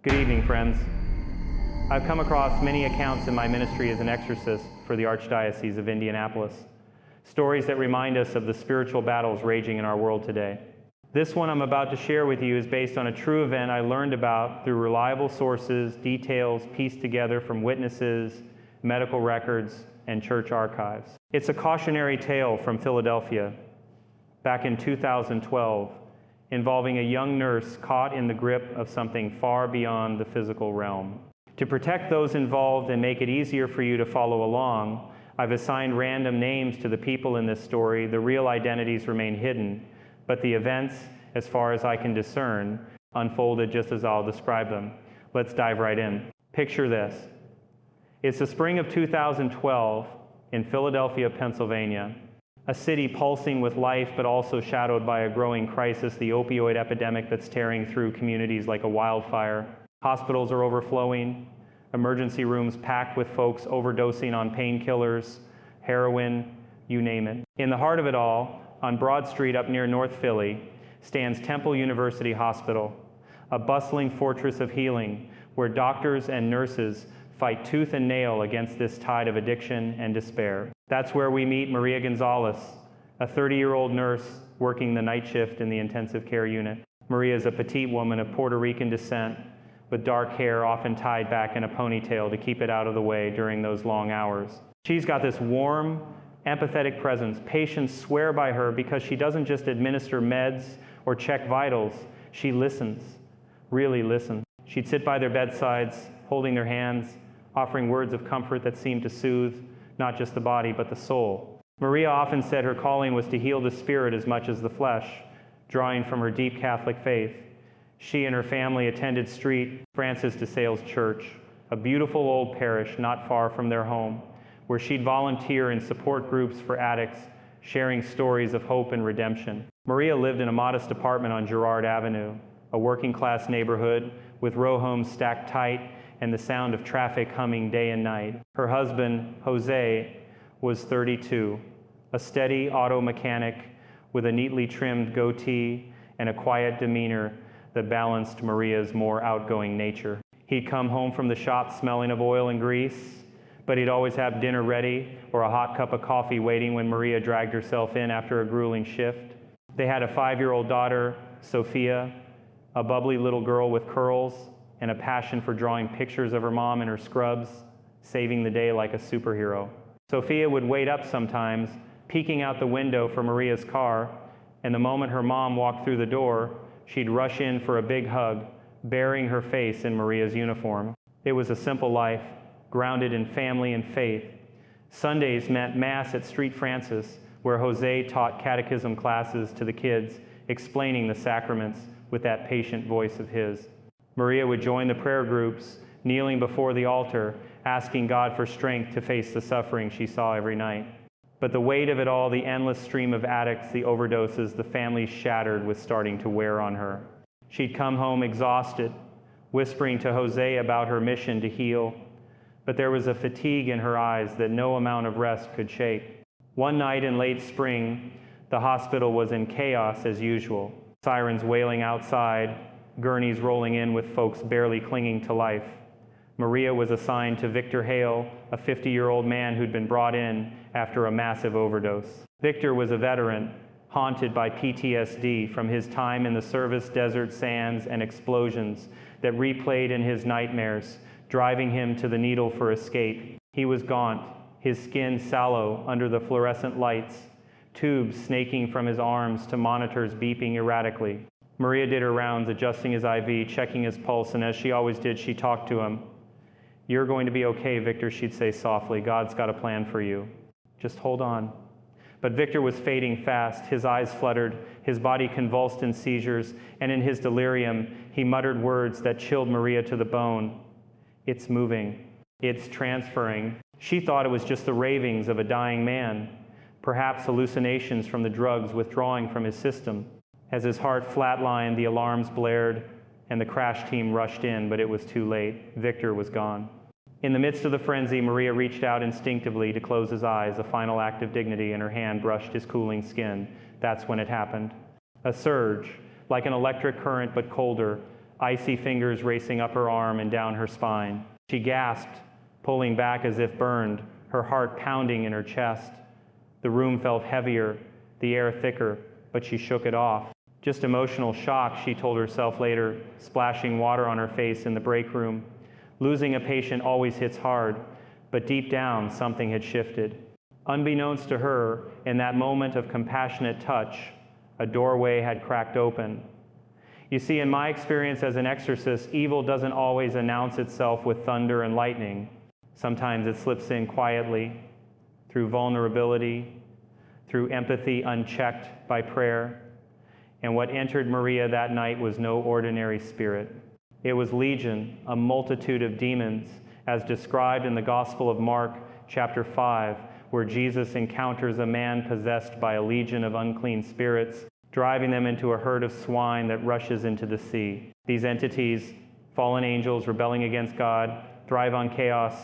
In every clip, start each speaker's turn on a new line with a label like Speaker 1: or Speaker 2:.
Speaker 1: Good evening, friends. I've come across many accounts in my ministry as an exorcist for the Archdiocese of Indianapolis, stories that remind us of the spiritual battles raging in our world today. This one I'm about to share with you is based on a true event I learned about through reliable sources, details pieced together from witnesses, medical records, and church archives. It's a cautionary tale from Philadelphia back in 2012, involving a young nurse caught in the grip of something far beyond the physical realm. To protect those involved and make it easier for you to follow along, I've assigned random names to the people in this story. The real identities remain hidden, but the events, as far as I can discern, unfolded just as I'll describe them. Let's dive right in. Picture this. It's the spring of 2012 in Philadelphia, Pennsylvania, a city pulsing with life but also shadowed by a growing crisis, the opioid epidemic that's tearing through communities like a wildfire. Hospitals are overflowing, emergency rooms packed with folks overdosing on painkillers, heroin, you name it. In the heart of it all, on Broad Street up near North Philly, stands Temple University Hospital, a bustling fortress of healing where doctors and nurses fight tooth and nail against this tide of addiction and despair. That's where we meet Maria Gonzalez, a 30-year-old nurse working the night shift in the intensive care unit. Maria is a petite woman of Puerto Rican descent with dark hair often tied back in a ponytail to keep it out of the way during those long hours. She's got this warm, empathetic presence. Patients swear by her because she doesn't just administer meds or check vitals. She listens, really listens. She'd sit by their bedsides, holding their hands, offering words of comfort that seemed to soothe not just the body, but the soul. Maria often said her calling was to heal the spirit as much as the flesh, drawing from her deep Catholic faith. She and her family attended St. Francis de Sales Church, a beautiful old parish not far from their home, where she'd volunteer in support groups for addicts, sharing stories of hope and redemption. Maria lived in a modest apartment on Girard Avenue, a working-class neighborhood with row homes stacked tight and the sound of traffic humming day and night. Her husband, Jose, was 32, a steady auto mechanic with a neatly trimmed goatee and a quiet demeanor that balanced Maria's more outgoing nature. He'd come home from the shop smelling of oil and grease, but he'd always have dinner ready or a hot cup of coffee waiting when Maria dragged herself in after a grueling shift. They had a 5-year-old daughter, Sophia, a bubbly little girl with curls and a passion for drawing pictures of her mom in her scrubs, saving the day like a superhero. Sophia would wait up sometimes, peeking out the window for Maria's car, and the moment her mom walked through the door, she'd rush in for a big hug, burying her face in Maria's uniform. It was a simple life, grounded in family and faith. Sundays meant Mass at St. Francis, where Jose taught catechism classes to the kids, explaining the sacraments with that patient voice of his. Maria would join the prayer groups, kneeling before the altar, asking God for strength to face the suffering she saw every night. But the weight of it all, the endless stream of addicts, the overdoses, the family shattered was starting to wear on her. She'd come home exhausted, whispering to Jose about her mission to heal, but there was a fatigue in her eyes that no amount of rest could shake. One night in late spring, the hospital was in chaos as usual. Sirens wailing outside, gurneys rolling in with folks barely clinging to life. Maria was assigned to Victor Hale, a 50-year-old man who'd been brought in after a massive overdose. Victor was a veteran, haunted by PTSD from his time in the service desert sands and explosions that replayed in his nightmares, driving him to the needle for escape. He was gaunt, his skin sallow under the fluorescent lights, tubes snaking from his arms to monitors beeping erratically. Maria did her rounds, adjusting his IV, checking his pulse, and as she always did, she talked to him. "You're going to be okay, Victor," she'd say softly. "God's got a plan for you. Just hold on." But Victor was fading fast. His eyes fluttered, his body convulsed in seizures, and in his delirium, he muttered words that chilled Maria to the bone. "It's moving. It's transferring." She thought it was just the ravings of a dying man, perhaps hallucinations from the drugs withdrawing from his system. As his heart flatlined, the alarms blared, and the crash team rushed in, but it was too late. Victor was gone. In the midst of the frenzy, Maria reached out instinctively to close his eyes, a final act of dignity, and her hand brushed his cooling skin. That's when it happened. A surge, like an electric current but colder, icy fingers racing up her arm and down her spine. She gasped, pulling back as if burned, her heart pounding in her chest. The room felt heavier, the air thicker, but she shook it off. Just emotional shock, she told herself later, splashing water on her face in the break room. Losing a patient always hits hard, but deep down, something had shifted. Unbeknownst to her, in that moment of compassionate touch, a doorway had cracked open. You see, in my experience as an exorcist, evil doesn't always announce itself with thunder and lightning. Sometimes it slips in quietly, through vulnerability, through empathy unchecked by prayer. And what entered Maria that night was no ordinary spirit. It was legion, a multitude of demons, as described in the Gospel of Mark, chapter 5, where Jesus encounters a man possessed by a legion of unclean spirits, driving them into a herd of swine that rushes into the sea. These entities, fallen angels rebelling against God, thrive on chaos,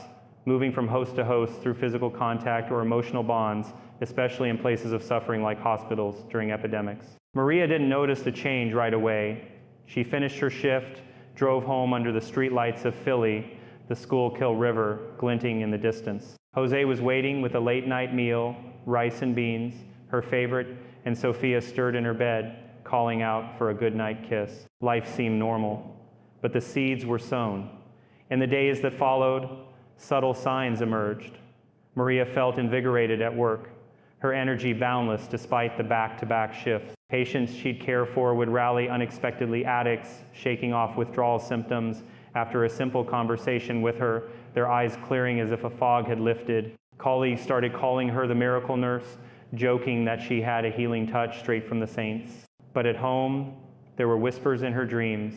Speaker 1: moving from host to host through physical contact or emotional bonds, especially in places of suffering like hospitals during epidemics. Maria didn't notice the change right away. She finished her shift, drove home under the streetlights of Philly, the Schuylkill River glinting in the distance. Jose was waiting with a late-night meal, rice and beans, her favorite, and Sophia stirred in her bed, calling out for a good-night kiss. Life seemed normal, but the seeds were sown. In the days that followed, subtle signs emerged. Maria felt invigorated at work, her energy boundless despite the back-to-back shifts. Patients she'd care for would rally unexpectedly addicts, shaking off withdrawal symptoms after a simple conversation with her, their eyes clearing as if a fog had lifted. Colleagues started calling her the miracle nurse, joking that she had a healing touch straight from the saints. But at home, there were whispers in her dreams,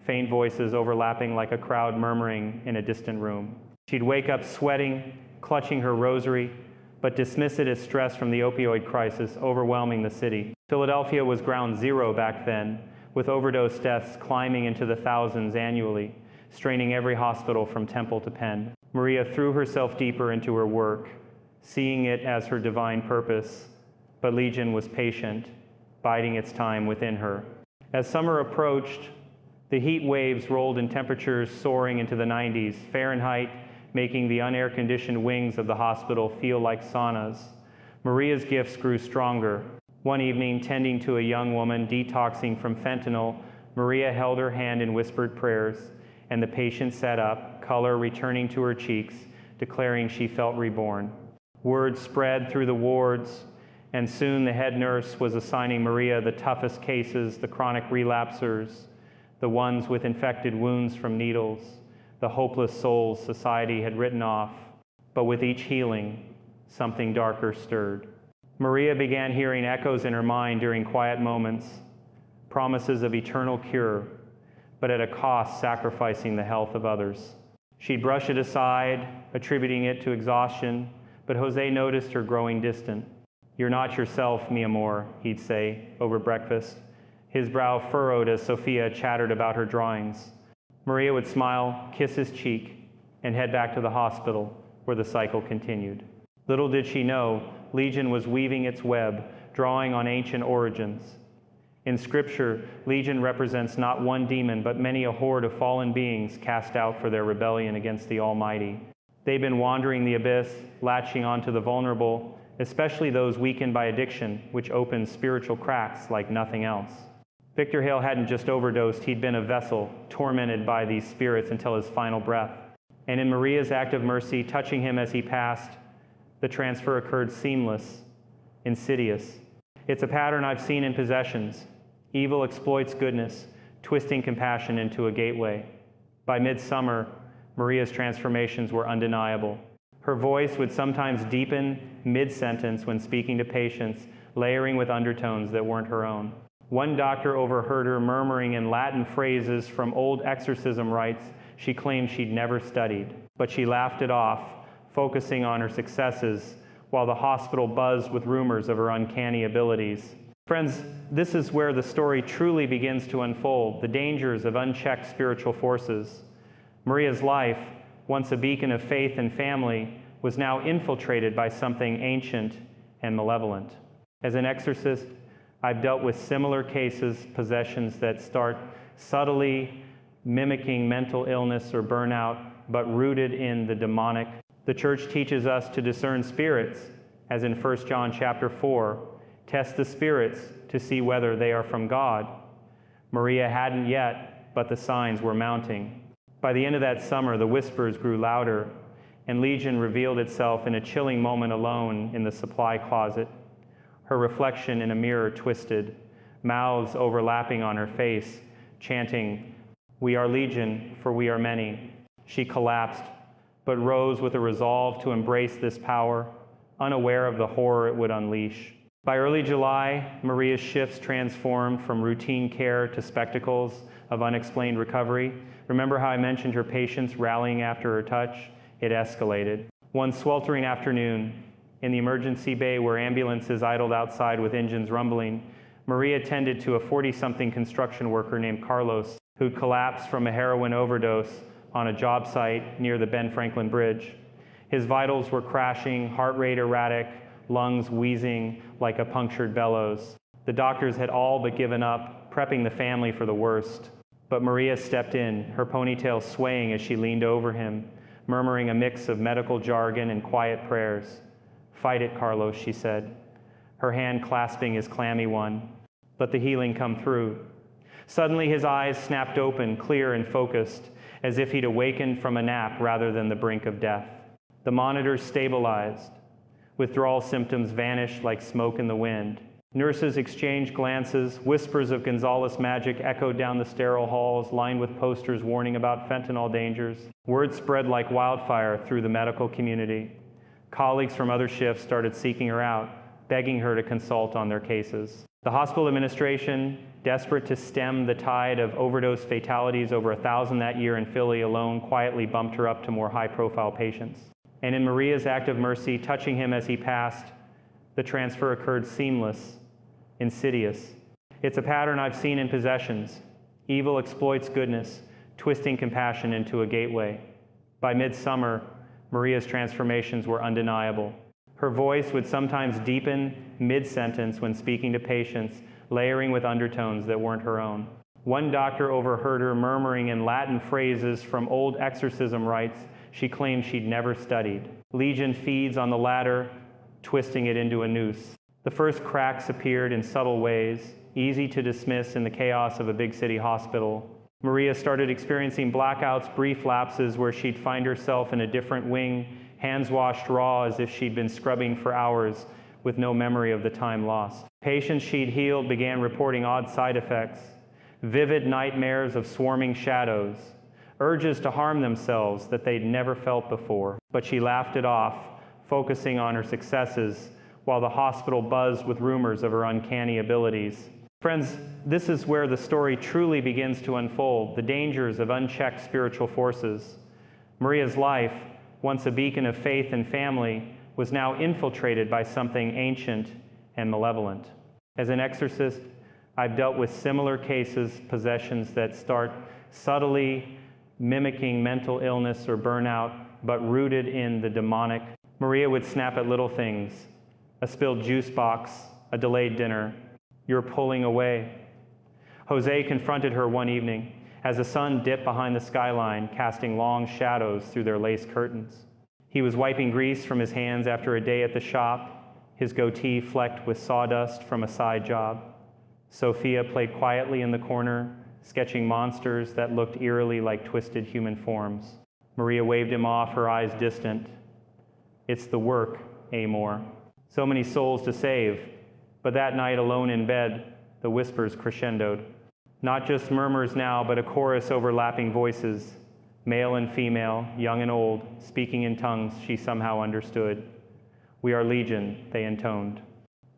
Speaker 1: faint voices overlapping like a crowd murmuring in a distant room. She'd wake up sweating, clutching her rosary, but dismiss it as stress from the opioid crisis overwhelming the city. Philadelphia was ground zero back then, with overdose deaths climbing into the thousands annually, straining every hospital from Temple to Penn. Maria threw herself deeper into her work, seeing it as her divine purpose, but Legion was patient, biding its time within her. As summer approached, the heat waves rolled in temperatures soaring into the 90s Fahrenheit, making the unair-conditioned wings of the hospital feel like saunas. Maria's gifts grew stronger. One evening, tending to a young woman detoxing from fentanyl, Maria held her hand in whispered prayers, and the patient sat up, color returning to her cheeks, declaring she felt reborn. Word spread through the wards, and soon the head nurse was assigning Maria the toughest cases, the chronic relapsers, the ones with infected wounds from needles, the hopeless souls society had written off. But with each healing, something darker stirred. Maria began hearing echoes in her mind during quiet moments, promises of eternal cure, but at a cost sacrificing the health of others. She'd brush it aside, attributing it to exhaustion, but Jose noticed her growing distant. "You're not yourself, mi amor," he'd say over breakfast. His brow furrowed as Sophia chattered about her drawings. Maria would smile, kiss his cheek, and head back to the hospital, where the cycle continued. Little did she know, Legion was weaving its web, drawing on ancient origins. In Scripture, Legion represents not one demon, but many a horde of fallen beings cast out for their rebellion against the Almighty. They've been wandering the abyss, latching onto the vulnerable, especially those weakened by addiction, which opens spiritual cracks like nothing else. Victor Hale hadn't just overdosed, he'd been a vessel, tormented by these spirits until his final breath. And in Maria's act of mercy, touching him as he passed, the transfer occurred seamless, insidious. It's a pattern I've seen in possessions. Evil exploits goodness, twisting compassion into a gateway. By midsummer, Maria's transformations were undeniable. Her voice would sometimes deepen mid-sentence when speaking to patients, layering with undertones that weren't her own. One doctor overheard her murmuring in Latin phrases from old exorcism rites she claimed she'd never studied, but she laughed it off, focusing on her successes, while the hospital buzzed with rumors of her uncanny abilities. Friends, this is where the story truly begins to unfold, the dangers of unchecked spiritual forces. Maria's life, once a beacon of faith and family, was now infiltrated by something ancient and malevolent. As an exorcist, I've dealt with similar cases, possessions that start subtly mimicking mental illness or burnout, but rooted in the demonic. The church teaches us to discern spirits, as in 1 John chapter 4, test the spirits to see whether they are from God. Maria hadn't yet, but the signs were mounting. By the end of that summer, the whispers grew louder, and Legion revealed itself in a chilling moment alone in the supply closet. Her reflection in a mirror twisted, mouths overlapping on her face, chanting, "We are Legion, for we are many." She collapsed, but rose with a resolve to embrace this power, unaware of the horror it would unleash. By early July, Maria's shifts transformed from routine care to spectacles of unexplained recovery. Remember how I mentioned her patients rallying after her touch? It escalated. One sweltering afternoon, in the emergency bay where ambulances idled outside with engines rumbling, Maria tended to a 40-something construction worker named Carlos, who'd collapsed from a heroin overdose on a job site near the Ben Franklin Bridge. His vitals were crashing, heart rate erratic, lungs wheezing like a punctured bellows. The doctors had all but given up, prepping the family for the worst. But Maria stepped in, her ponytail swaying as she leaned over him, murmuring a mix of medical jargon and quiet prayers. "Fight it, Carlos," she said, her hand clasping his clammy one. "Let the healing come through." Suddenly his eyes snapped open, clear and focused, as if he'd awakened from a nap rather than the brink of death. The monitors stabilized. Withdrawal symptoms vanished like smoke in the wind. Nurses exchanged glances. Whispers of Gonzales magic echoed down the sterile halls, lined with posters warning about fentanyl dangers. Word spread like wildfire through the medical community. Colleagues from other shifts started seeking her out, begging her to consult on their cases. The hospital administration, desperate to stem the tide of overdose fatalities, over 1,000 that year in Philly alone, quietly bumped her up to more high-profile patients. And in Maria's act of mercy, touching him as he passed, the transfer occurred seamless, insidious. It's a pattern I've seen in possessions. Evil exploits goodness, twisting compassion into a gateway. By midsummer, Maria's transformations were undeniable. Her voice would sometimes deepen mid-sentence when speaking to patients, layering with undertones that weren't her own. One doctor overheard her murmuring in Latin phrases from old exorcism rites she claimed she'd never studied. Legion feeds on the latter, twisting it into a noose. The first cracks appeared in subtle ways, easy to dismiss in the chaos of a big city hospital. Maria started experiencing blackouts, brief lapses where she'd find herself in a different wing, hands washed raw as if she'd been scrubbing for hours with no memory of the time lost. Patients she'd healed began reporting odd side effects, vivid nightmares of swarming shadows, urges to harm themselves that they'd never felt before. But she laughed it off, focusing on her successes while the hospital buzzed with rumors of her uncanny abilities. Friends, this is where the story truly begins to unfold, the dangers of unchecked spiritual forces. Maria's life, once a beacon of faith and family, was now infiltrated by something ancient and malevolent. As an exorcist, I've dealt with similar cases, possessions that start subtly mimicking mental illness or burnout, but rooted in the demonic. Maria would snap at little things: a spilled juice box, a delayed dinner. "You're pulling away." Jose confronted her one evening as the sun dipped behind the skyline, casting long shadows through their lace curtains. He was wiping grease from his hands after a day at the shop, his goatee flecked with sawdust from a side job. Sophia played quietly in the corner, sketching monsters that looked eerily like twisted human forms. Maria waved him off, her eyes distant. "It's the work, Amor." So many souls to save, but that night alone in bed, the whispers crescendoed. Not just murmurs now, but a chorus overlapping voices, male and female, young and old, speaking in tongues she somehow understood. "We are Legion," they intoned.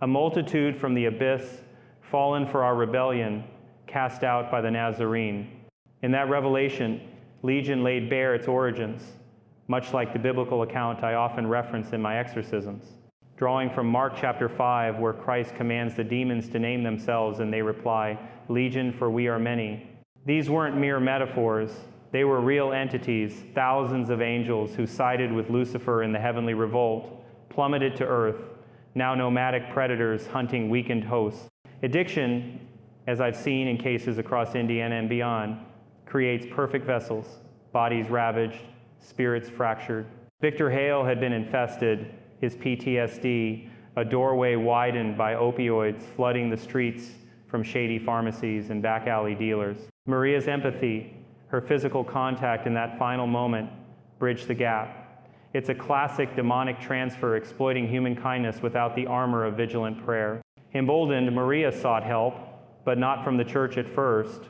Speaker 1: "A multitude from the abyss, fallen for our rebellion, cast out by the Nazarene." In that revelation, Legion laid bare its origins, much like the biblical account I often reference in my exorcisms. Drawing from Mark chapter 5, where Christ commands the demons to name themselves and they reply, "Legion, for we are many." These weren't mere metaphors. They were real entities, thousands of angels who sided with Lucifer in the heavenly revolt, plummeted to earth, now nomadic predators hunting weakened hosts. Addiction, as I've seen in cases across Indiana and beyond, creates perfect vessels, bodies ravaged, spirits fractured. Victor Hale had been infested, his PTSD, a doorway widened by opioids flooding the streets from shady pharmacies and back alley dealers. Maria's empathy, her physical contact in that final moment, bridged the gap. It's a classic demonic transfer exploiting human kindness without the armor of vigilant prayer. Emboldened, Maria sought help, but not from the church at first.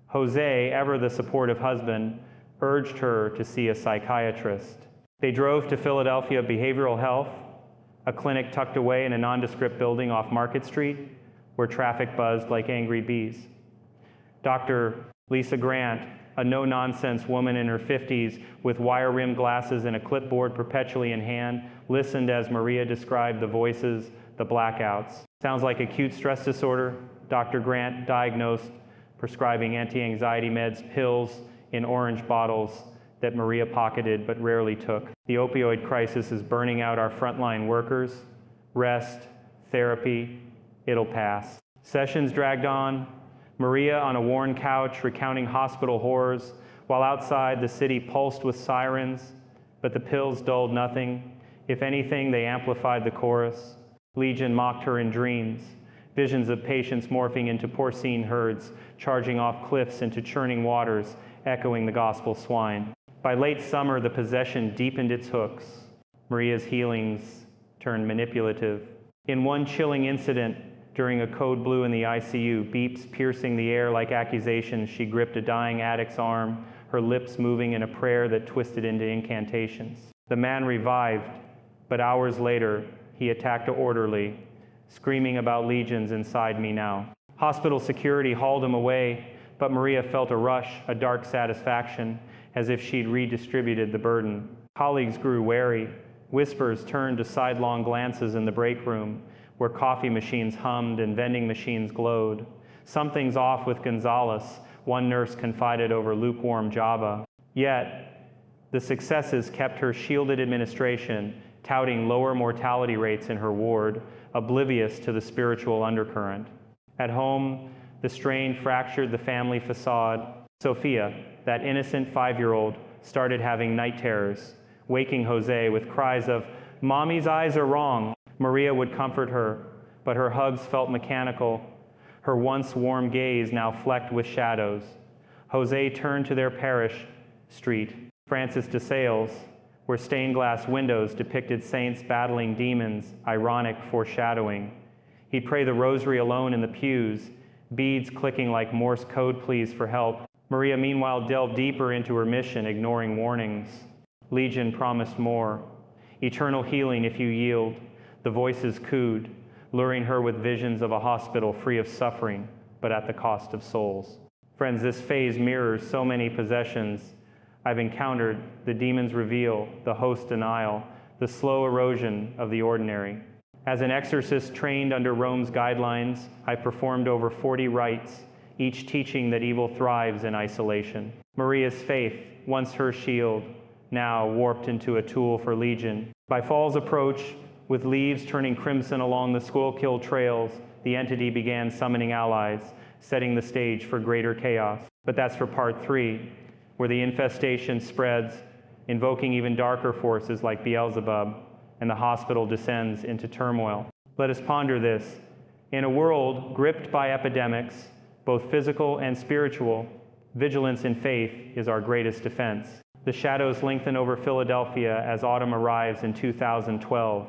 Speaker 1: Jose, ever the supportive husband, urged her to see a psychiatrist. They drove to Philadelphia Behavioral Health, a clinic tucked away in a nondescript building off Market Street, where traffic buzzed like angry bees. Dr. Lisa Grant, a no-nonsense woman in her 50s with wire-rimmed glasses and a clipboard perpetually in hand, listened as Maria described the voices, the blackouts. Sounds like acute stress disorder. Dr. Grant diagnosed, prescribing anti-anxiety meds, pills in orange bottles that Maria pocketed but rarely took. The opioid crisis is burning out our frontline workers. Rest, therapy, it'll pass. Sessions dragged on. Maria on a worn couch recounting hospital horrors, while outside the city pulsed with sirens, but the pills dulled nothing. If anything, they amplified the chorus. Legion mocked her in dreams, visions of patients morphing into porcine herds, charging off cliffs into churning waters, echoing the gospel swine. By late summer, the possession deepened its hooks. Maria's healings turned manipulative. In one chilling incident, during a code blue in the ICU, beeps piercing the air like accusations, she gripped a dying addict's arm, her lips moving in a prayer that twisted into incantations. The man revived, but hours later, he attacked an orderly, screaming about legions inside me now. Hospital security hauled him away, but Maria felt a rush, a dark satisfaction, as if she'd redistributed the burden. Colleagues grew wary. Whispers turned to sidelong glances in the break room, where coffee machines hummed and vending machines glowed. Something's off with Gonzalez, one nurse confided over lukewarm Java. Yet, the successes kept her shielded administration, touting lower mortality rates in her ward, oblivious to the spiritual undercurrent. At home, the strain fractured the family facade. Sophia, that innocent 5-year-old, started having night terrors, waking Jose with cries of, "Mommy's eyes are wrong." Maria would comfort her, but her hugs felt mechanical, her once warm gaze now flecked with shadows. Jose turned to their parish street, Francis de Sales, where stained glass windows depicted saints battling demons, ironic foreshadowing. He'd pray the rosary alone in the pews, beads clicking like Morse code pleas for help. Maria, meanwhile, delved deeper into her mission, ignoring warnings. Legion promised more. Eternal healing if you yield. The voices cooed, luring her with visions of a hospital free of suffering, but at the cost of souls. Friends, this phase mirrors so many possessions I've encountered. The demons reveal, the host denial, the slow erosion of the ordinary. As an exorcist trained under Rome's guidelines, I performed over 40 rites, each teaching that evil thrives in isolation. Maria's faith, once her shield, now warped into a tool for Legion. By fall's approach, with leaves turning crimson along the Schuylkill trails, the entity began summoning allies, setting the stage for greater chaos. But that's for part 3, where the infestation spreads, invoking even darker forces like Beelzebub, and the hospital descends into turmoil. Let us ponder this. In a world gripped by epidemics, both physical and spiritual, vigilance in faith is our greatest defense. The shadows lengthen over Philadelphia as autumn arrives in 2012,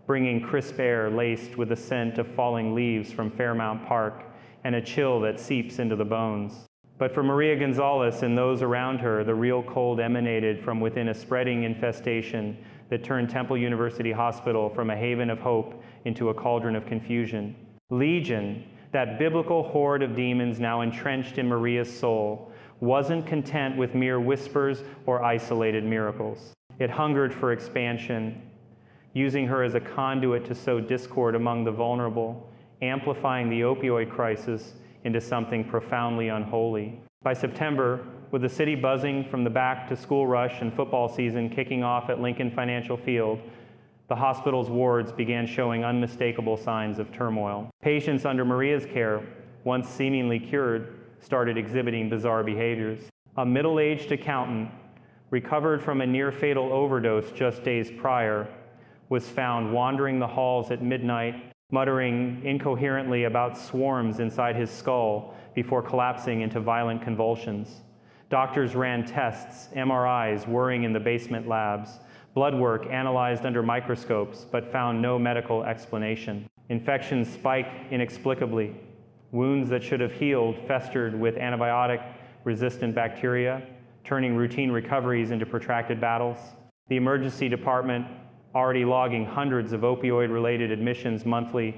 Speaker 1: bringing crisp air laced with the scent of falling leaves from Fairmount Park and a chill that seeps into the bones. But for Maria Gonzalez and those around her, the real cold emanated from within a spreading infestation that turned Temple University Hospital from a haven of hope into a cauldron of confusion. Legion, that biblical horde of demons now entrenched in Maria's soul, wasn't content with mere whispers or isolated miracles. It hungered for expansion, using her as a conduit to sow discord among the vulnerable, amplifying the opioid crisis into something profoundly unholy. By September, with the city buzzing from the back-to-school rush and football season kicking off at Lincoln Financial Field, the hospital's wards began showing unmistakable signs of turmoil. Patients under Maria's care, once seemingly cured, started exhibiting bizarre behaviors. a middle-aged accountant, recovered from a near-fatal overdose just days prior, was found wandering the halls at midnight, muttering incoherently about swarms inside his skull before collapsing into violent convulsions. Doctors ran tests, MRIs whirring in the basement labs, blood work analyzed under microscopes, but found no medical explanation. Infections spiked inexplicably. Wounds that should have healed festered with antibiotic-resistant bacteria, turning routine recoveries into protracted battles. The emergency department, already logging hundreds of opioid-related admissions monthly,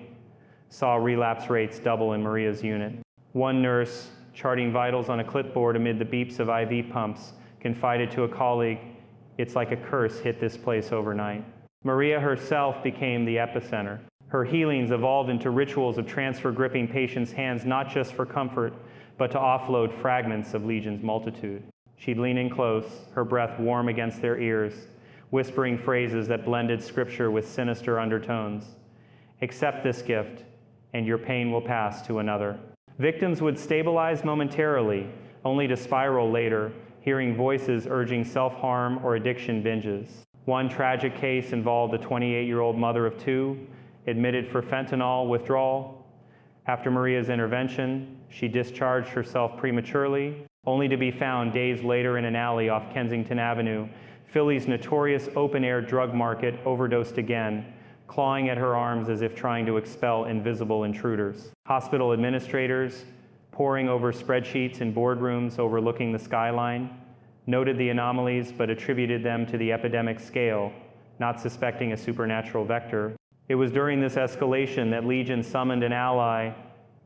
Speaker 1: saw relapse rates double in Maria's unit. One nurse, charting vitals on a clipboard amid the beeps of IV pumps, confided to a colleague, "It's like a curse hit this place overnight." Maria herself became the epicenter. Her healings evolved into rituals of transfer gripping patients' hands not just for comfort, but to offload fragments of Legion's multitude. She'd lean in close, her breath warm against their ears, whispering phrases that blended scripture with sinister undertones. "Accept this gift, and your pain will pass to another." Victims would stabilize momentarily, only to spiral later, hearing voices urging self-harm or addiction binges. One tragic case involved a 28-year-old mother of two, admitted for fentanyl withdrawal. After Maria's intervention, she discharged herself prematurely, only to be found days later in an alley off Kensington Avenue, Philly's notorious open-air drug market, overdosed again, clawing at her arms as if trying to expel invisible intruders. Hospital administrators, poring over spreadsheets in boardrooms overlooking the skyline, noted the anomalies but attributed them to the epidemic scale, not suspecting a supernatural vector. It was during this escalation that Legion summoned an ally,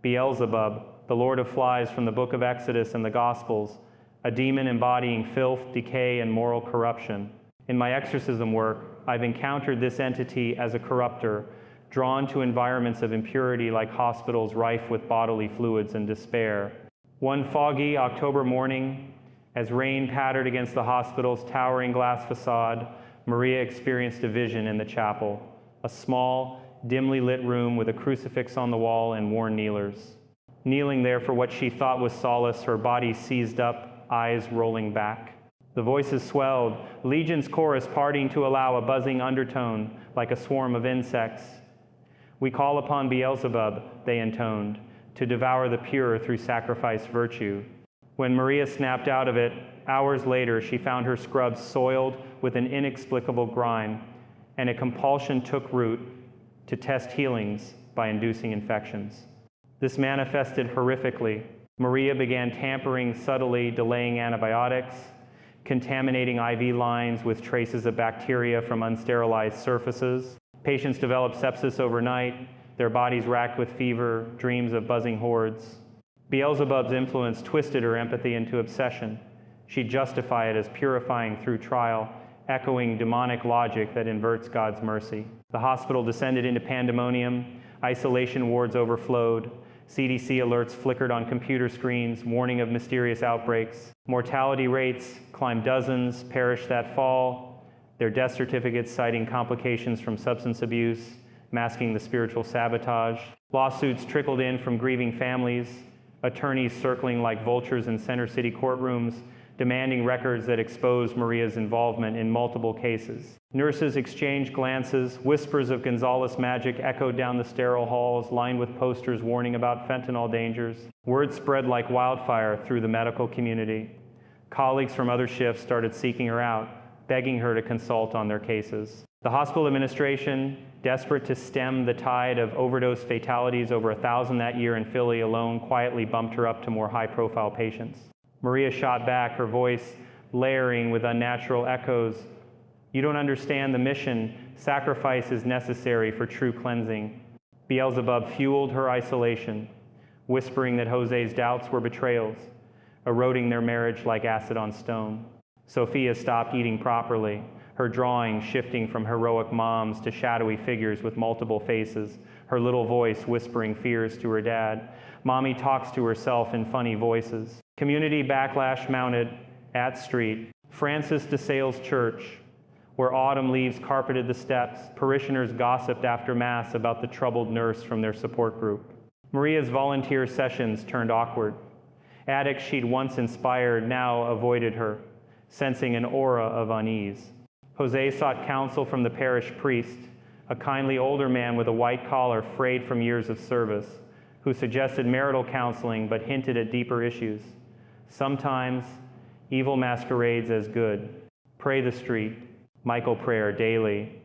Speaker 1: Beelzebub, the Lord of Flies from the book of Exodus and the Gospels, a demon embodying filth, decay, and moral corruption. In my exorcism work, I've encountered this entity as a corrupter, drawn to environments of impurity like hospitals rife with bodily fluids and despair. One foggy October morning, as rain pattered against the hospital's towering glass facade, Maria experienced a vision in the chapel, a small, dimly lit room with a crucifix on the wall and worn kneelers. Kneeling there for what she thought was solace, her body seized up, eyes rolling back. The voices swelled, Legion's chorus parting to allow a buzzing undertone like a swarm of insects. "We call upon Beelzebub," they intoned, "to devour the pure through sacrifice virtue." When Maria snapped out of it, hours later she found her scrubs soiled with an inexplicable grime, and a compulsion took root to test healings by inducing infections. This manifested horrifically. Maria began tampering subtly, delaying antibiotics, contaminating IV lines with traces of bacteria from unsterilized surfaces. Patients developed sepsis overnight, their bodies racked with fever, dreams of buzzing hordes. Beelzebub's influence twisted her empathy into obsession. She'd justify it as purifying through trial, echoing demonic logic that inverts God's mercy. The hospital descended into pandemonium, isolation wards overflowed, CDC alerts flickered on computer screens, warning of mysterious outbreaks. Mortality rates climbed dozens, perished that fall, their death certificates citing complications from substance abuse, masking the spiritual sabotage. Lawsuits trickled in from grieving families, attorneys circling like vultures in Center City courtrooms, demanding records that exposed Maria's involvement in multiple cases. Nurses exchanged glances, whispers of Gonzales magic echoed down the sterile halls lined with posters warning about fentanyl dangers. Word spread like wildfire through the medical community. Colleagues from other shifts started seeking her out, begging her to consult on their cases. The hospital administration, desperate to stem the tide of overdose fatalities, over 1,000 that year in Philly alone, quietly bumped her up to more high-profile patients. Maria shot back, her voice layering with unnatural echoes. "You don't understand the mission. Sacrifice is necessary for true cleansing." Beelzebub fueled her isolation, whispering that Jose's doubts were betrayals, eroding their marriage like acid on stone. Sophia stopped eating properly, her drawing shifting from heroic moms to shadowy figures with multiple faces, her little voice whispering fears to her dad. Mommy talks to herself in funny voices. Community backlash mounted at Street, Francis de Sales Church, where autumn leaves carpeted the steps. Parishioners gossiped after Mass about the troubled nurse from their support group. Maria's volunteer sessions turned awkward. Addicts she'd once inspired now avoided her, sensing an aura of unease. Jose sought counsel from the parish priest, a kindly older man with a white collar frayed from years of service, who suggested marital counseling but hinted at deeper issues. Sometimes, evil masquerades as good. Pray the street, Michael prayer daily.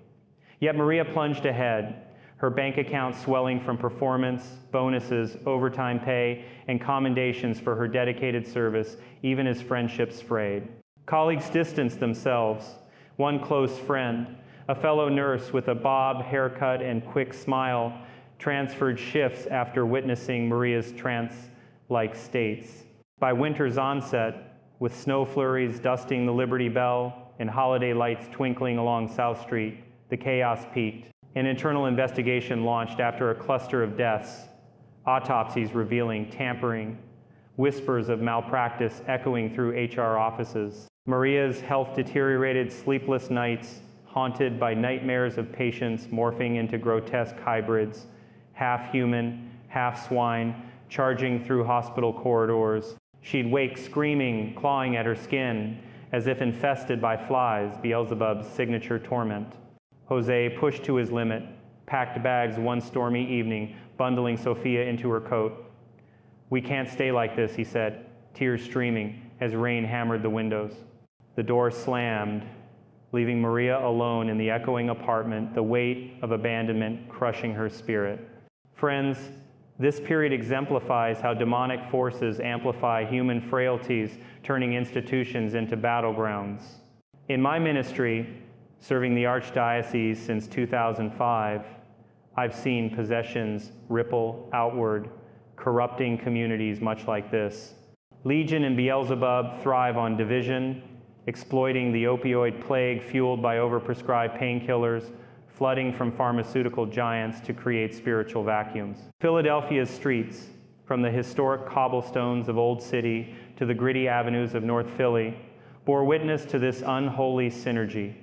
Speaker 1: Yet Maria plunged ahead, her bank account swelling from performance, bonuses, overtime pay, and commendations for her dedicated service, even as friendships frayed. Colleagues distanced themselves. One close friend, a fellow nurse with a bob haircut and quick smile, transferred shifts after witnessing Maria's trance-like states. By winter's onset, with snow flurries dusting the Liberty Bell and holiday lights twinkling along South Street, the chaos peaked. An internal investigation launched after a cluster of deaths, autopsies revealing tampering, whispers of malpractice echoing through HR offices. Maria's health deteriorated, sleepless nights, haunted by nightmares of patients morphing into grotesque hybrids, half human, half swine, charging through hospital corridors. She'd wake screaming, clawing at her skin, as if infested by flies, Beelzebub's signature torment. Jose, pushed to his limit, packed bags one stormy evening, bundling Sophia into her coat. "We can't stay like this," he said, tears streaming as rain hammered the windows. The door slammed, leaving Maria alone in the echoing apartment, the weight of abandonment crushing her spirit. Friends, this period exemplifies how demonic forces amplify human frailties, turning institutions into battlegrounds. In my ministry, serving the Archdiocese since 2005, I've seen possessions ripple outward, corrupting communities much like this. Legion and Beelzebub thrive on division, exploiting the opioid plague fueled by overprescribed painkillers, flooding from pharmaceutical giants to create spiritual vacuums. Philadelphia's streets, from the historic cobblestones of Old City to the gritty avenues of North Philly, bore witness to this unholy synergy.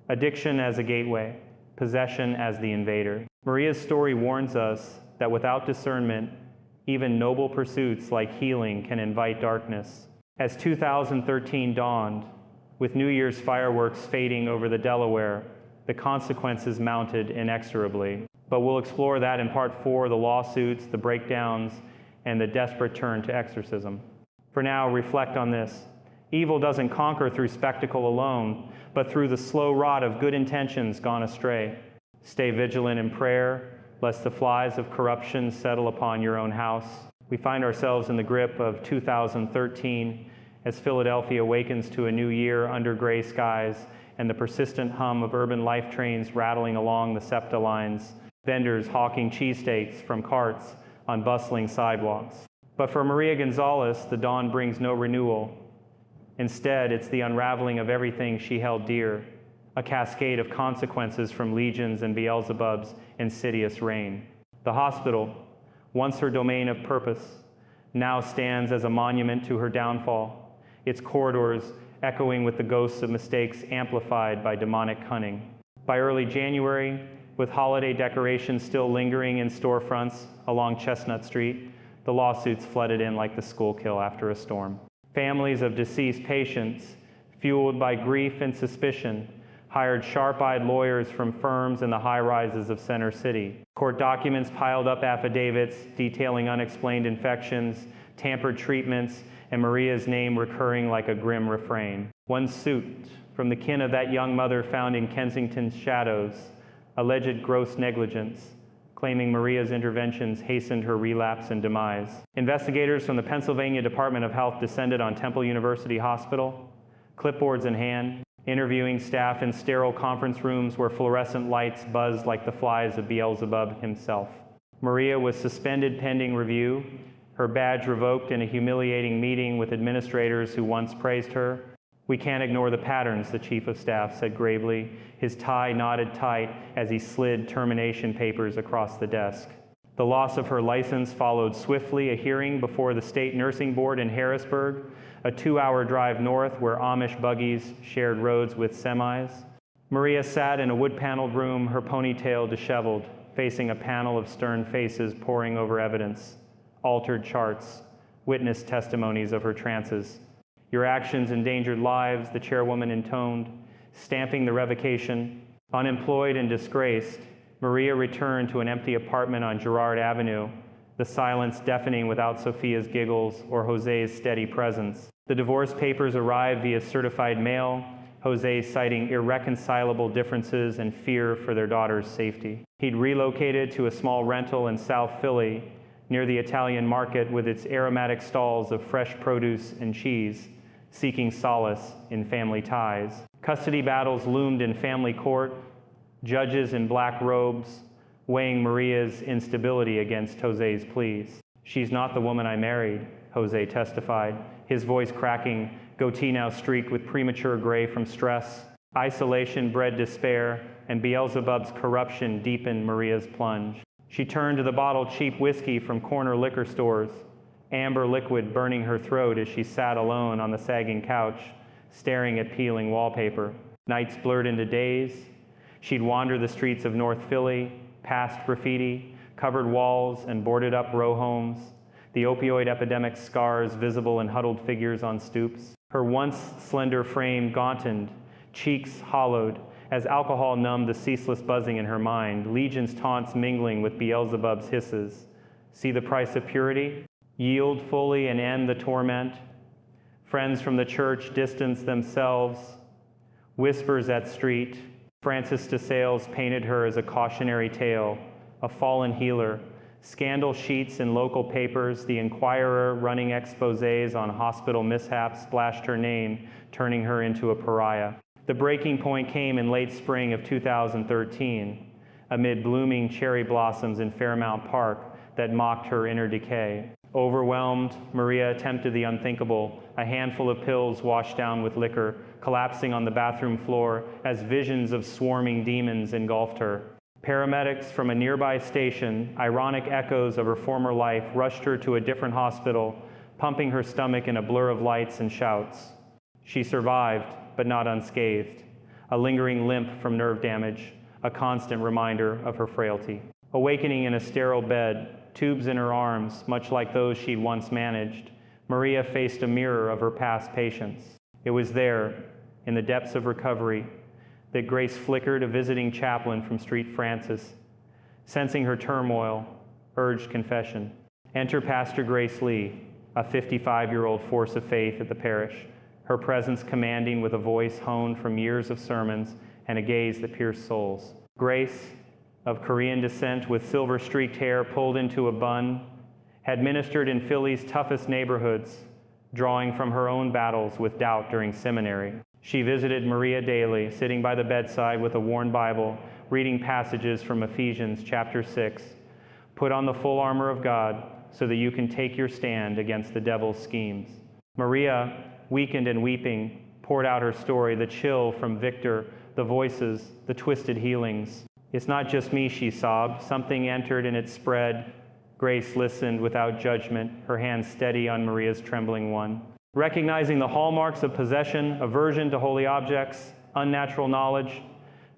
Speaker 1: Addiction as a gateway, possession as the invader. Maria's story warns us that without discernment, even noble pursuits like healing can invite darkness. As 2013 dawned, with New Year's fireworks fading over the Delaware, the consequences mounted inexorably. But we'll explore that in part 4, the lawsuits, the breakdowns, and the desperate turn to exorcism. For now, reflect on this. Evil doesn't conquer through spectacle alone, but through the slow rot of good intentions gone astray. Stay vigilant in prayer, lest the flies of corruption settle upon your own house. We find ourselves in the grip of 2013 as Philadelphia awakens to a new year under gray skies and the persistent hum of urban life trains rattling along the SEPTA lines, vendors hawking cheesesteaks from carts on bustling sidewalks. But for Maria Gonzalez, the dawn brings no renewal. Instead, it's the unraveling of everything she held dear, a cascade of consequences from legions and Beelzebub's insidious reign. The hospital, once her domain of purpose, now stands as a monument to her downfall, its corridors echoing with the ghosts of mistakes amplified by demonic cunning. By early January, with holiday decorations still lingering in storefronts along Chestnut Street, the lawsuits flooded in like the Schuylkill after a storm. Families of deceased patients, fueled by grief and suspicion, hired sharp-eyed lawyers from firms in the high-rises of Center City. Court documents piled up affidavits detailing unexplained infections, tampered treatments, and Maria's name recurring like a grim refrain. One suit from the kin of that young mother found in Kensington's shadows, alleged gross negligence, claiming Maria's interventions hastened her relapse and demise. Investigators from the Pennsylvania Department of Health descended on Temple University Hospital, clipboards in hand, interviewing staff in sterile conference rooms where fluorescent lights buzzed like the flies of Beelzebub himself. Maria was suspended pending review, her badge revoked in a humiliating meeting with administrators who once praised her. "We can't ignore the patterns," the chief of staff said gravely, his tie knotted tight as he slid termination papers across the desk. The loss of her license followed swiftly, a hearing before the State Nursing Board in Harrisburg, a 2-hour drive north where Amish buggies shared roads with semis. Maria sat in a wood-paneled room, her ponytail disheveled, facing a panel of stern faces poring over evidence, altered charts, witnessed testimonies of her trances. Your actions endangered lives, the chairwoman intoned, stamping the revocation. Unemployed and disgraced, Maria returned to an empty apartment on Girard Avenue, the silence deafening without Sophia's giggles or Jose's steady presence. The divorce papers arrived via certified mail, Jose citing irreconcilable differences and fear for their daughter's safety. He'd relocated to a small rental in South Philly, near the Italian market with its aromatic stalls of fresh produce and cheese, seeking solace in family ties. Custody battles loomed in family court, judges in black robes weighing Maria's instability against Jose's pleas. "She's not the woman I married," Jose testified, his voice cracking, goatee now streaked with premature gray from stress. Isolation bred despair, and Beelzebub's corruption deepened Maria's plunge. She turned to the bottled cheap whiskey from corner liquor stores, amber liquid burning her throat as she sat alone on the sagging couch, staring at peeling wallpaper. Nights blurred into days. She'd wander the streets of North Philly, past graffiti, covered walls, and boarded up row homes, the opioid epidemic's scars visible in huddled figures on stoops. Her once slender frame gauntlened, cheeks hollowed, as alcohol numbed the ceaseless buzzing in her mind, Legion's taunts mingling with Beelzebub's hisses. See the price of purity? Yield fully and end the torment. Friends from the church distance themselves. Whispers at street. Francis de Sales painted her as a cautionary tale, a fallen healer. Scandal sheets in local papers, the Inquirer running exposés on hospital mishaps splashed her name, turning her into a pariah. The breaking point came in late spring of 2013, amid blooming cherry blossoms in Fairmount Park that mocked her inner decay. Overwhelmed, Maria attempted the unthinkable, a handful of pills washed down with liquor, collapsing on the bathroom floor as visions of swarming demons engulfed her. Paramedics from a nearby station, ironic echoes of her former life, rushed her to a different hospital, pumping her stomach in a blur of lights and shouts. She survived, but not unscathed, a lingering limp from nerve damage, a constant reminder of her frailty. Awakening in a sterile bed, tubes in her arms, much like those she'd once managed, Maria faced a mirror of her past patients. It was there, in the depths of recovery, that Grace flickered a visiting chaplain from Street Francis. Sensing her turmoil, urged confession. Enter Pastor Grace Lee, a 55-year-old force of faith at the parish, her presence commanding with a voice honed from years of sermons and a gaze that pierced souls. Grace, of Korean descent with silver-streaked hair pulled into a bun, had ministered in Philly's toughest neighborhoods, drawing from her own battles with doubt during seminary. She visited Maria daily, sitting by the bedside with a worn Bible, reading passages from Ephesians chapter 6. Put on the full armor of God so that you can take your stand against the devil's schemes. Maria, weakened and weeping, poured out her story, the chill from Victor, the voices, the twisted healings. It's not just me, she sobbed. Something entered and it spread. Grace listened without judgment, her hand steady on Maria's trembling one. Recognizing the hallmarks of possession, aversion to holy objects, unnatural knowledge,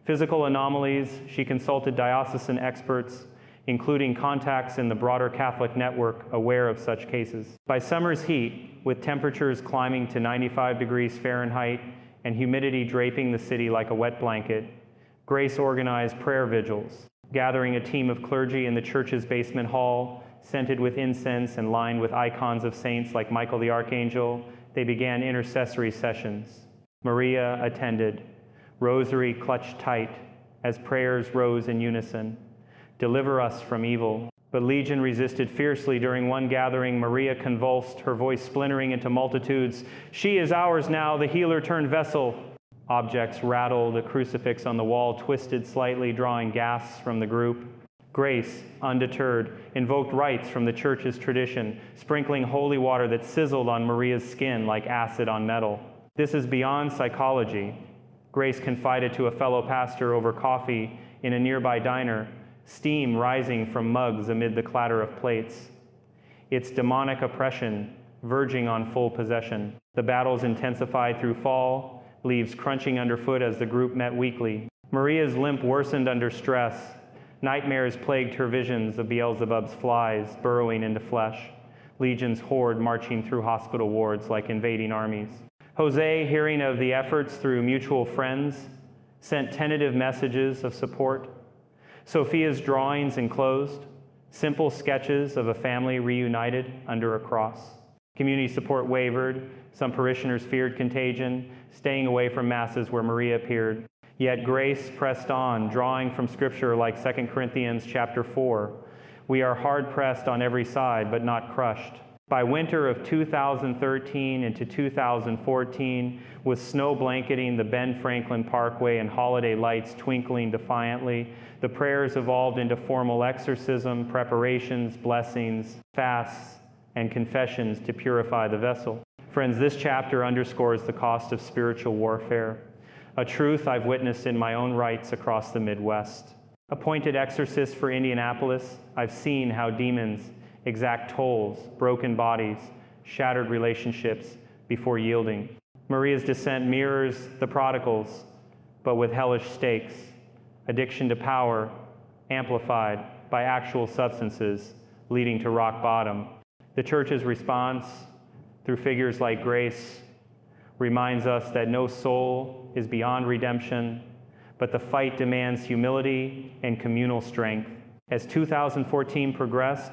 Speaker 1: physical anomalies, she consulted diocesan experts, including contacts in the broader Catholic network aware of such cases. By summer's heat, with temperatures climbing to 95 degrees Fahrenheit and humidity draping the city like a wet blanket, Grace organized prayer vigils, gathering a team of clergy in the church's basement hall, scented with incense and lined with icons of saints like Michael the Archangel. They began intercessory sessions. Maria attended, rosary clutched tight as prayers rose in unison. Deliver us from evil. But Legion resisted fiercely. During one gathering, Maria convulsed, her voice splintering into multitudes. She is ours now, the healer turned vessel. Objects rattled, a crucifix on the wall twisted slightly, drawing gasps from the group. Grace, undeterred, invoked rites from the church's tradition, sprinkling holy water that sizzled on Maria's skin like acid on metal. This is beyond psychology, Grace confided to a fellow pastor over coffee in a nearby diner, steam rising from mugs amid the clatter of plates. It's demonic oppression, verging on full possession. The battles intensified through fall, leaves crunching underfoot as the group met weekly. Maria's limp worsened under stress. Nightmares plagued her visions of Beelzebub's flies burrowing into flesh. legions horde marching through hospital wards like invading armies. Jose, hearing of the efforts through mutual friends, sent tentative messages of support. Sophia's drawings enclosed, simple sketches of a family reunited under a cross. Community support wavered. Some parishioners feared contagion, staying away from masses where Maria appeared. Yet grace pressed on, drawing from Scripture like 2 Corinthians chapter 4. We are hard-pressed on every side, but not crushed. By winter of 2013 into 2014, with snow blanketing the Ben Franklin Parkway and holiday lights twinkling defiantly, the prayers evolved into formal exorcism, preparations, blessings, fasts, and confessions to purify the vessel. Friends, this chapter underscores the cost of spiritual warfare, a truth I've witnessed in my own rites across the Midwest. Appointed exorcist for Indianapolis, I've seen how demons exact tolls, broken bodies, shattered relationships before yielding. Maria's descent mirrors the prodigals, but with hellish stakes. Addiction to power, amplified by actual substances, leading to rock bottom. The Church's response, through figures like Grace, reminds us that no soul is beyond redemption, but the fight demands humility and communal strength. As 2014 progressed,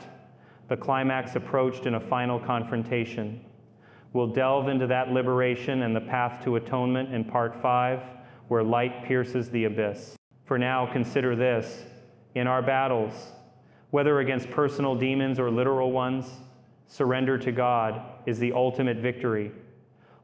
Speaker 1: the climax approached in a final confrontation. We'll delve into that liberation and the path to atonement in Part 5, where light pierces the abyss. For now, consider this. In our battles, whether against personal demons or literal ones, surrender to God is the ultimate victory.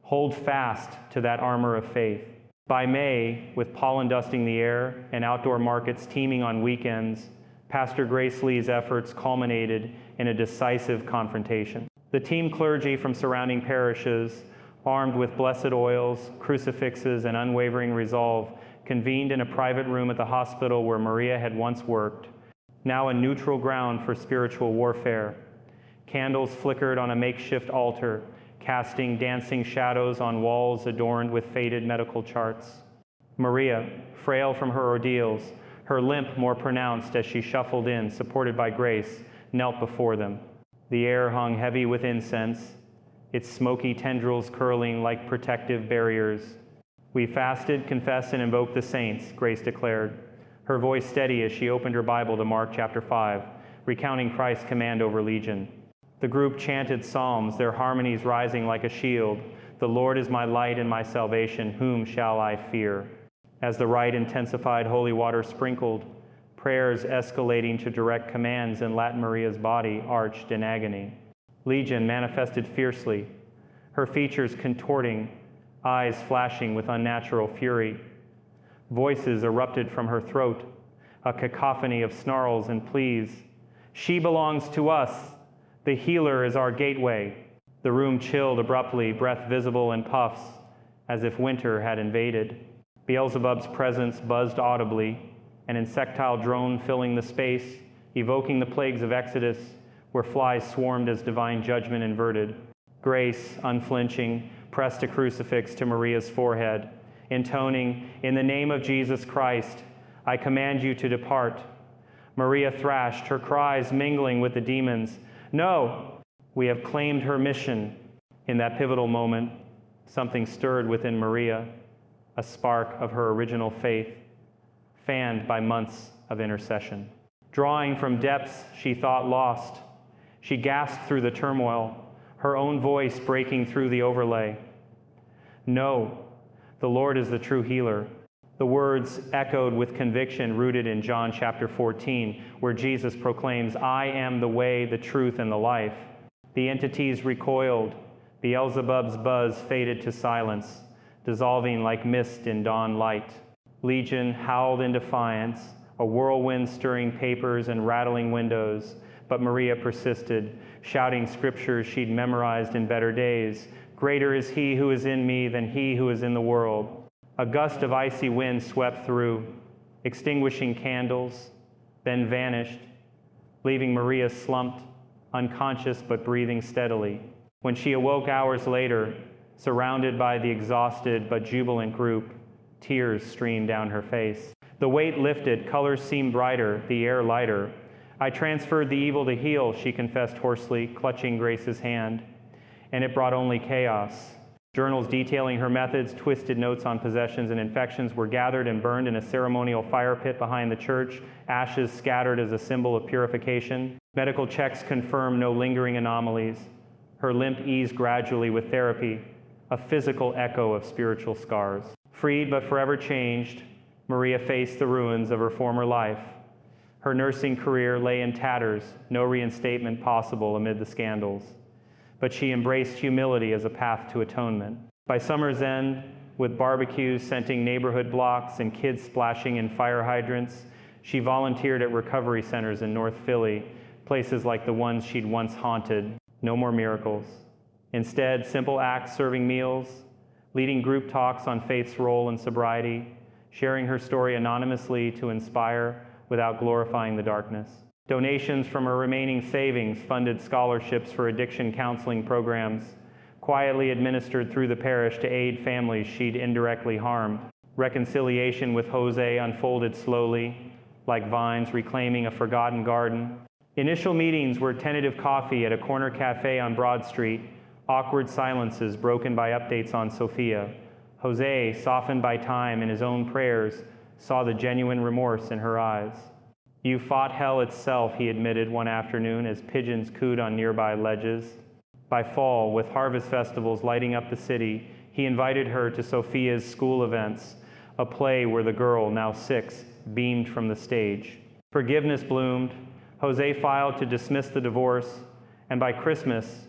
Speaker 1: Hold fast to that armor of faith. By May, with pollen dusting the air and outdoor markets teeming on weekends, Pastor Grace Lee's efforts culminated in a decisive confrontation. The team clergy from surrounding parishes, armed with blessed oils, crucifixes, and unwavering resolve, convened in a private room at the hospital where Maria had once worked, now a neutral ground for spiritual warfare. Candles flickered on a makeshift altar, casting dancing shadows on walls adorned with faded medical charts. Maria, frail from her ordeals, her limp more pronounced as she shuffled in, supported by Grace, knelt before them. The air hung heavy with incense, its smoky tendrils curling like protective barriers. "We fasted, confessed, and invoked the saints," Grace declared, her voice steady as she opened her Bible to Mark chapter 5, recounting Christ's command over Legion. The group chanted psalms, their harmonies rising like a shield. "The Lord is my light and my salvation, whom shall I fear?" As the rite intensified, holy water sprinkled, prayers escalating to direct commands, and Latin Maria's body arched in agony. Legion manifested fiercely, her features contorting, eyes flashing with unnatural fury. Voices erupted from her throat, a cacophony of snarls and pleas. "She belongs to us. The healer is our gateway." The room chilled abruptly, breath visible in puffs, as if winter had invaded. Beelzebub's presence buzzed audibly, an insectile drone filling the space, evoking the plagues of Exodus, where flies swarmed as divine judgment inverted. Grace, unflinching, pressed a crucifix to Maria's forehead, intoning, "In the name of Jesus Christ, I command you to depart." Maria thrashed, her cries mingling with the demons. "No, we have claimed her mission." In that pivotal moment, something stirred within Maria, a spark of her original faith, fanned by months of intercession. Drawing from depths she thought lost, she gasped through the turmoil, her own voice breaking through the overlay. "No, the Lord is the true healer." The words echoed with conviction rooted in John chapter 14, where Jesus proclaims, "I am the way, the truth, and the life." The entities recoiled. Beelzebub's buzz faded to silence, dissolving like mist in dawn light. Legion howled in defiance, a whirlwind stirring papers and rattling windows, but Maria persisted, shouting scriptures she'd memorized in better days. "Greater is he who is in me than he who is in the world." A gust of icy wind swept through, extinguishing candles, then vanished, leaving Maria slumped, unconscious but breathing steadily. When she awoke hours later, surrounded by the exhausted but jubilant group, tears streamed down her face. The weight lifted, colors seemed brighter, the air lighter. I transferred the evil to heal, she confessed hoarsely, clutching Grace's hand. And it brought only chaos. Journals detailing her methods, twisted notes on possessions and infections were gathered and burned in a ceremonial fire pit behind the church, ashes scattered as a symbol of purification. Medical checks confirmed no lingering anomalies. Her limp eased gradually with therapy, a physical echo of spiritual scars. Freed but forever changed, Maria faced the ruins of her former life. Her nursing career lay in tatters, no reinstatement possible amid the scandals. But she embraced humility as a path to atonement. By summer's end, with barbecues scenting neighborhood blocks and kids splashing in fire hydrants, she volunteered at recovery centers in North Philly, places like the ones she'd once haunted. No more miracles. Instead, simple acts serving meals, leading group talks on faith's role in sobriety, sharing her story anonymously to inspire without glorifying the darkness. Donations from her remaining savings funded scholarships for addiction counseling programs, quietly administered through the parish to aid families she'd indirectly harmed. Reconciliation with Jose unfolded slowly, like vines reclaiming a forgotten garden. Initial meetings were tentative coffee at a corner cafe on Broad Street, awkward silences broken by updates on Sophia. Jose, softened by time and his own prayers, saw the genuine remorse in her eyes. You fought hell itself, he admitted one afternoon as pigeons cooed on nearby ledges. By fall, with harvest festivals lighting up the city, he invited her to Sophia's school events, a play where the girl, now 6, beamed from the stage. Forgiveness bloomed. Jose filed to dismiss the divorce, and by Christmas,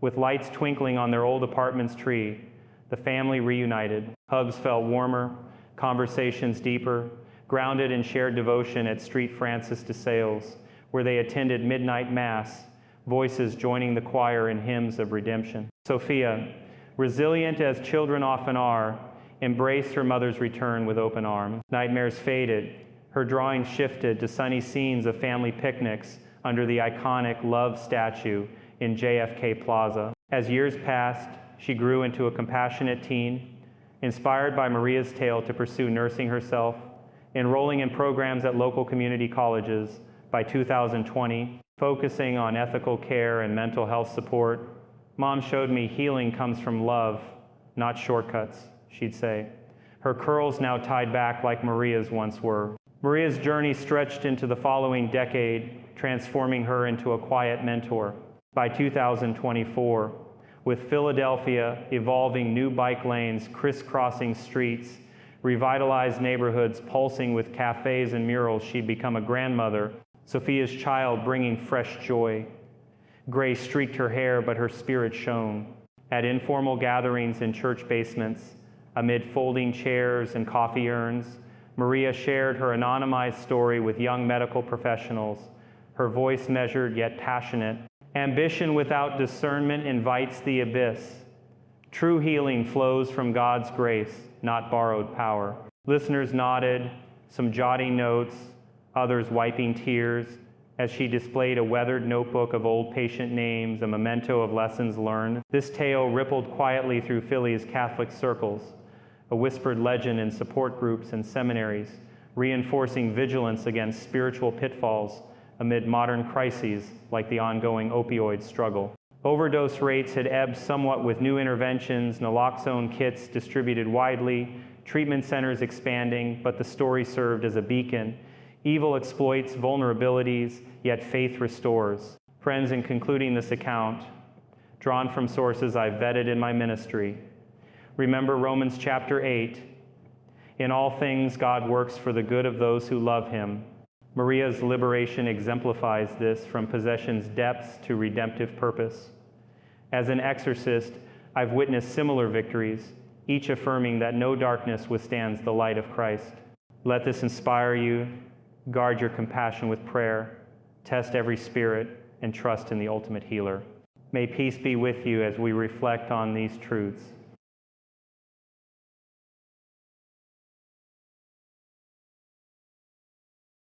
Speaker 1: with lights twinkling on their old apartment's tree, the family reunited. Hugs felt warmer, conversations deeper, grounded in shared devotion at Street Francis de Sales, where they attended midnight mass, voices joining the choir in hymns of redemption. Sophia, resilient as children often are, embraced her mother's return with open arms. Nightmares faded. Her drawings shifted to sunny scenes of family picnics under the iconic Love statue in JFK Plaza. As years passed, she grew into a compassionate teen, inspired by Maria's tale to pursue nursing herself, enrolling in programs at local community colleges. By 2020, focusing on ethical care and mental health support. Mom showed me healing comes from love, not shortcuts, she'd say. Her curls now tied back like Maria's once were. Maria's journey stretched into the following decade, transforming her into a quiet mentor. By 2024, with Philadelphia evolving new bike lanes crisscrossing streets, revitalized neighborhoods pulsing with cafes and murals, she'd become a grandmother, Sophia's child bringing fresh joy. Gray streaked her hair, but her spirit shone. At informal gatherings in church basements, amid folding chairs and coffee urns, Maria shared her anonymized story with young medical professionals, her voice measured yet passionate. Ambition without discernment invites the abyss. True healing flows from God's grace, not borrowed power. Listeners nodded, some jotting notes, others wiping tears, as she displayed a weathered notebook of old patient names, a memento of lessons learned. This tale rippled quietly through Philly's Catholic circles, a whispered legend in support groups and seminaries, reinforcing vigilance against spiritual pitfalls amid modern crises like the ongoing opioid struggle. Overdose rates had ebbed somewhat with new interventions, naloxone kits distributed widely, treatment centers expanding, but the story served as a beacon. Evil exploits vulnerabilities, yet faith restores. Friends, in concluding this account, drawn from sources I've vetted in my ministry, remember Romans chapter 8. In all things, God works for the good of those who love him. Maria's liberation exemplifies this from possession's depths to redemptive purpose. As an exorcist, I've witnessed similar victories, each affirming that no darkness withstands the light of Christ. Let this inspire you. Guard your compassion with prayer. Test every spirit and trust in the ultimate healer. May peace be with you as we reflect on these truths.